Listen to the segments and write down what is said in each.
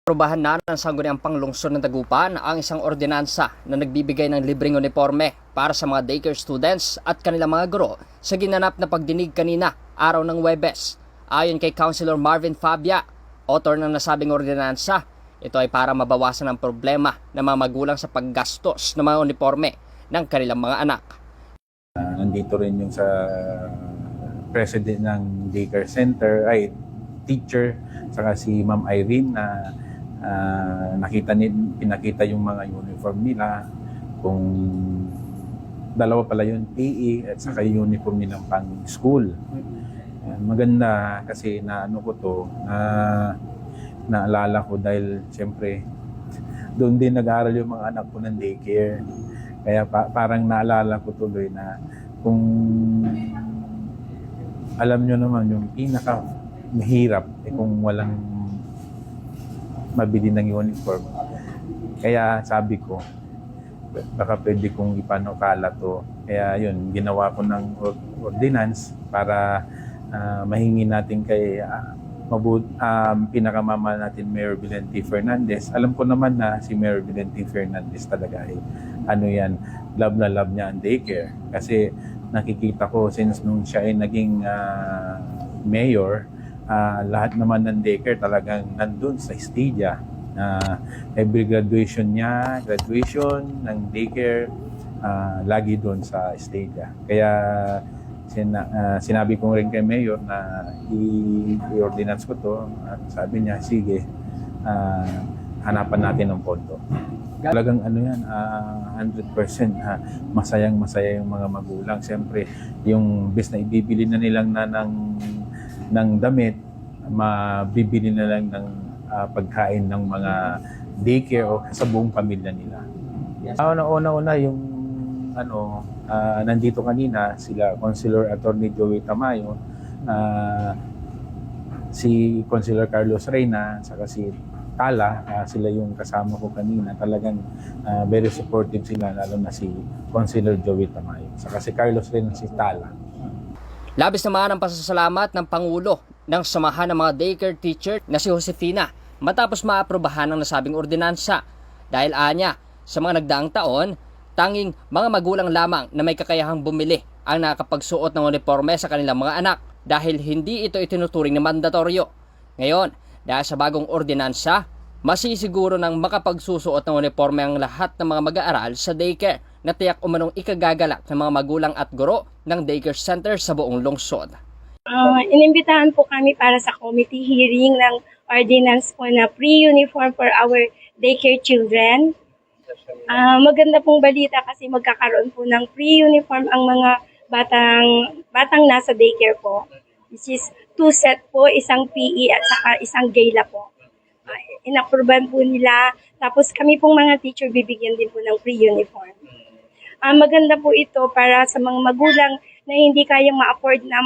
Aprobahan na ng Sangguniang Panglungsod ng Dagupan ang isang ordinansa na nagbibigay ng libreng uniforme para sa mga daycare students at kanilang mga guro sa ginanap na pagdinig kanina araw ng Huwebes. Ayon kay Councilor Marvin Fabia, author ng nasabing ordinansa, ito ay para mabawasan ang problema ng mga magulang sa paggastos ng mga uniforme ng kanilang mga anak. Nandito rin yung sa president ng daycare center, ay teacher, saka si Ma'am Irene na pinakita yung mga uniform nila, kung dalawa pala yung PE at saka yung uniform nilang pang school. Maganda kasi naano ko to, naalala ko dahil siyempre doon din nag-aaral yung mga anak ko ng daycare. Kaya parang naalala ko tuloy na kung alam nyo naman yung pinaka mahirap kung walang mabili ng uniform. Kaya sabi ko, baka pwede kong ipanukala to. Kaya yun, ginawa ko ng ordinance para mahingi natin kay pinakamama natin, Mayor Vilente Fernandez. Alam ko naman na si Mayor Vilente Fernandez talaga ay love na love niya ang daycare. Kasi nakikita ko since nung siya ay naging mayor, lahat naman ng daycare talagang nandun sa Estadia. Every graduation ng daycare, lagi doon sa Estadia. Kaya sinabi ko rin kay Mayor na i-ordinance ko to, at sabi niya, sige, hanapan natin ng pondo. Talagang 100% masayang-masaya yung mga magulang. Siyempre, yung bes na ibibili na nilang ng damit, mabibili na lang ng pagkain ng mga daycare o sa buong pamilya nila. Una yung nandito kanina sila Councilor Attorney Joey Tamayo, si Councilor Carlos Reyna, saka si Tala, sila yung kasama ko kanina. Talagang very supportive sila, lalo na si Councilor Joey Tamayo, saka si Carlos Reyna, si Tala. Labis naman ang pasasalamat ng Pangulo ng Samahan ng mga Daycare Teacher na si Josefina matapos maaprobahan ng nasabing ordinansa. Dahil anya, sa mga nagdaang taon, tanging mga magulang lamang na may kakayahang bumili ang nakakapagsuot ng uniforme sa kanilang mga anak dahil hindi ito itinuturing na mandatoryo. Ngayon, dahil sa bagong ordinansa, masisiguro ng makapagsusuot ng uniforme ang lahat ng mga mag-aaral sa daycare na tiyak umanong ikagagalak ng mga magulang at guro ng daycare center sa buong lungsod. Inimbitahan po kami para sa committee hearing ng ordinance po na pre-uniform for our daycare children. Maganda pong balita kasi magkakaroon po ng pre-uniform ang mga batang nasa daycare po. Which is 2 set po, isang PE at saka isang gala po. Inapprovean po nila. Tapos kami pong mga teacher bibigyan din po ng pre-uniform. Maganda po ito para sa mga magulang na hindi kayang ma-afford na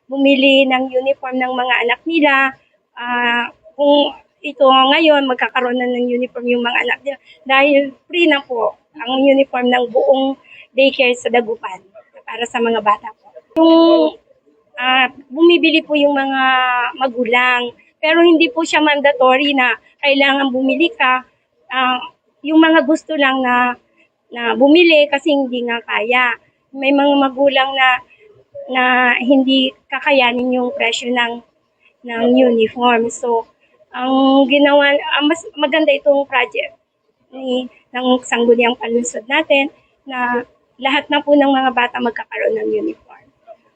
bumili ng uniform ng mga anak nila. Kung ito ngayon, magkakaroon na ng uniform yung mga anak nila dahil free na po ang uniform ng buong daycare sa Dagupan para sa mga bata po. Yung bumibili po yung mga magulang, pero hindi po siya mandatory na kailangan bumili ka. Yung mga gusto lang na bumili kasi hindi nga kaya. May mga magulang na hindi kakayanin yung presyo ng uniform. So, ang ginawa, mas maganda itong project ng Sangguniang Panlungsod natin na lahat na po ng mga bata magkakaroon ng uniform.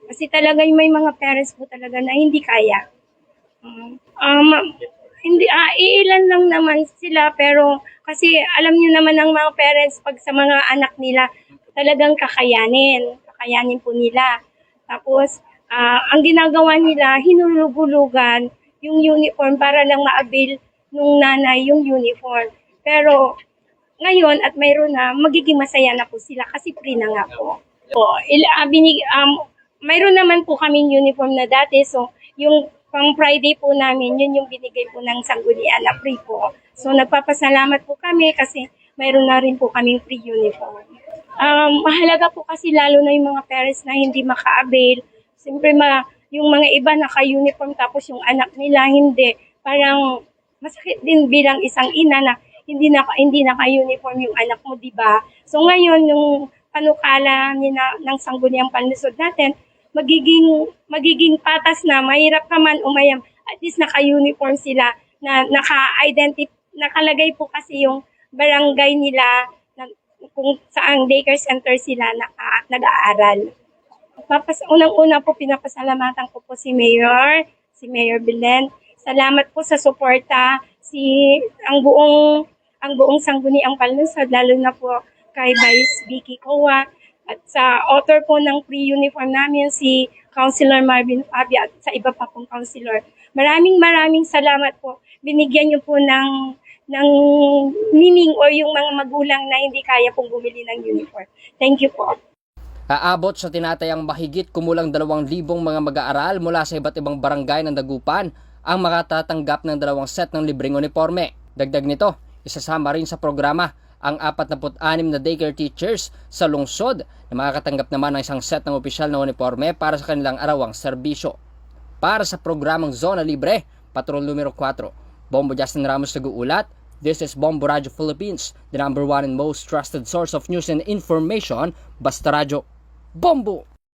Kasi talaga may mga parents po talaga na hindi kaya. Iilan lang naman sila, pero kasi alam niyo naman ng mga parents pag sa mga anak nila talagang kakayanin po nila. Tapos ang ginagawa nila, hinulugulugan yung uniform para lang ma-avail nung nanay yung uniform. Pero ngayon at mayroon na, magiging masaya na po sila kasi free na nga po. Mayroon naman po kaming uniform na dati, so yung pang Friday po namin, yun yung binigay po ng Sanggunian na free po. So nagpapasalamat po kami kasi mayroon na rin po kaming free uniform. Mahalaga po kasi lalo na yung mga parents na hindi maka-avail. Siyempre yung mga iba naka-uniform tapos yung anak nila hindi. Parang masakit din bilang isang ina na hindi naka-uniform yung anak mo, di ba? So ngayon, yung panukala ni ng Sangguniang Panlusod natin, magiging patas na, mahirap ka man umayam, at least naka-uniform sila, na nakalagay po kasi yung barangay nila, kung saan daycare center sila nag-aaral. Unang-una po, pinapasalamatan ko po si Mayor Belen. Salamat po sa suporta, ang buong Sangguniang Panlusod, lalo na po kay Vice Vicky Coa, at sa author po ng pre-uniform namin, si Councilor Marvin Fabia, at sa iba pa pong councilor. Maraming salamat po. Binigyan niyo po ng meaning o yung mga magulang na hindi kaya pong bumili ng uniform. Thank you po. Aabot sa tinatayang mahigit kumulang 2,000 mga mag-aaral mula sa iba't ibang barangay ng Dagupan ang makatatanggap ng 2 set ng libreng uniforme. Dagdag nito, isasama rin sa programa ang 46 na daycare teachers sa lungsod na makakatanggap naman ng 1 set ng opisyal na uniforme para sa kanilang arawang serbisyo. Para sa programang Zona Libre, Patrol numero 4, Bombo Justin Ramos nag-uulat. This is Bombo Radio Philippines, the #1 and most trusted source of news and information. Basta Radyo Bombo!